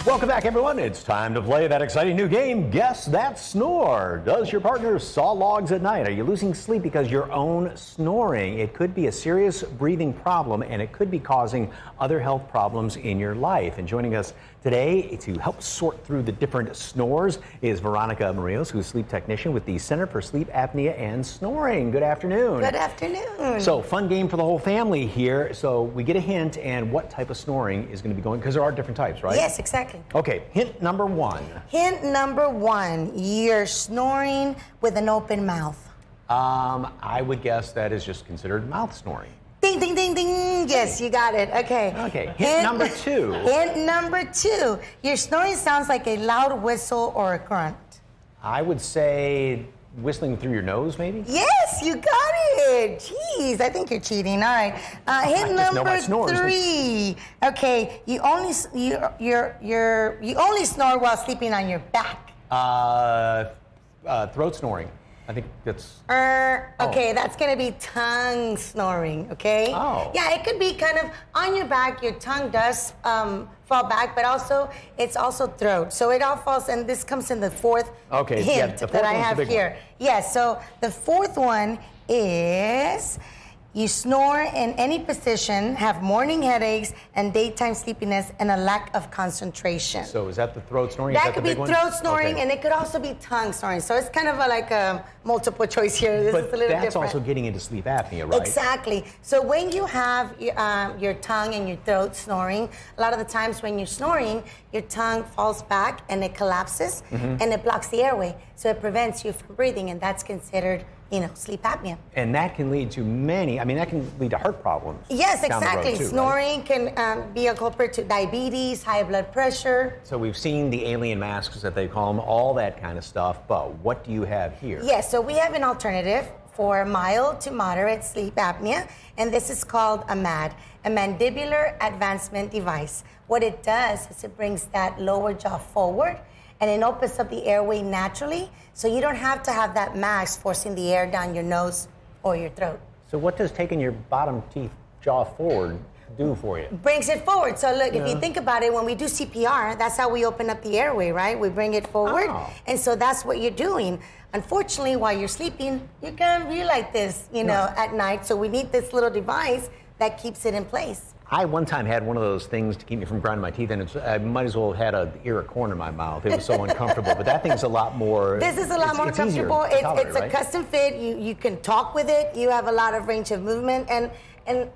Welcome back, everyone. It's time to play that exciting new game, Guess That Snore. Does your partner saw logs at night? Are you losing sleep because your own snoring? It could be a serious breathing problem, and it could be causing other health problems in your life. And joining us today to help sort through the different snores is Veronica Murillos, who's a sleep technician with the Center for Sleep Apnea and Snoring. Good afternoon. Good afternoon. So, fun game for the whole family here. So, we get a hint and what type of snoring is going to be going, because there are different types, right? Yes, exactly. Okay, hint number one. Hint number one, you're snoring with an open mouth. I would guess that is just considered mouth snoring. Ding, ding, ding, ding. Yes, you got it. Okay. Okay, hint number two. Hint number two, your snoring sounds like a loud whistle or a grunt. I would say whistling through your nose, maybe? Yes, you got it. Jeez, I think you're cheating. All right. Hint number three. Okay, you only snore while sleeping on your back. Throat snoring. I think that's... Okay, that's going to be tongue snoring, okay? Oh. Yeah, it could be kind of on your back. Your tongue does fall back, but also it's also throat. So it all falls, and this comes in the fourth hint that I have here. Yes, so the fourth one is... You snore in any position, have morning headaches and daytime sleepiness, and a lack of concentration. So is that the throat snoring? That could be throat snoring, and it could also be tongue snoring. So it's kind of like a multiple choice here. This is a little different. But that's also getting into sleep apnea, right? Exactly. So when you have your tongue and your throat snoring, a lot of the times when you're snoring, your tongue falls back and it collapses, and it blocks the airway. So it prevents you from breathing, and that's considered, sleep apnea. And that can lead to that can lead to heart problems. Yes, exactly. Too, snoring can be a culprit to diabetes, high blood pressure. So we've seen the alien masks that they call them, all that kind of stuff, but what do you have here? Yes, so we have an alternative for mild to moderate sleep apnea, and this is called a MAD, a mandibular advancement device. What it does is it brings that lower jaw forward, and it opens up the airway naturally, so you don't have to have that mask forcing the air down your nose or your throat. So what does taking your bottom teeth jaw forward do for you? Brings it forward. So look, if you think about it, when we do CPR, that's how we open up the airway, right? We bring it forward, and so that's what you're doing. Unfortunately, while you're sleeping, you can't be like this, at night, so we need this little device that keeps it in place. I one time had one of those things to keep me from grinding my teeth, and I might as well have had an ear of corn in my mouth. It was so uncomfortable. But that thing's a lot more... This is a lot more comfortable. It's a custom fit. You can talk with it. You have a lot of range of movement. And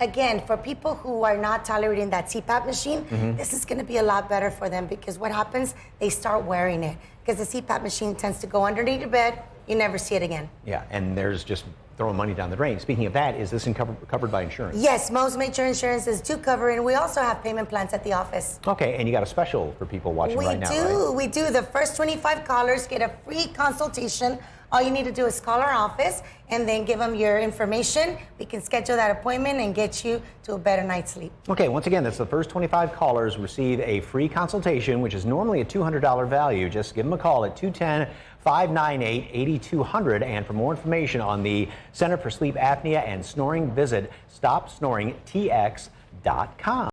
again, for people who are not tolerating that CPAP machine, this is going to be a lot better for them, because what happens, they start wearing it. Because the CPAP machine tends to go underneath your bed. You never see it again. Yeah, and there's just throwing money down the drain. Speaking of that, is this covered by insurance? Yes, most major insurances do cover it, and we also have payment plans at the office. Okay, and you got a special for people watching right now, right? We do. The first 25 callers get a free consultation. All you need to do is call our office and then give them your information. We can schedule that appointment and get you to a better night's sleep. Okay, once again, that's the first 25 callers receive a free consultation, which is normally a $200 value. Just give them a call at 210-598-8200. And for more information on the Center for Sleep Apnea and Snoring, visit stopsnoringtx.com.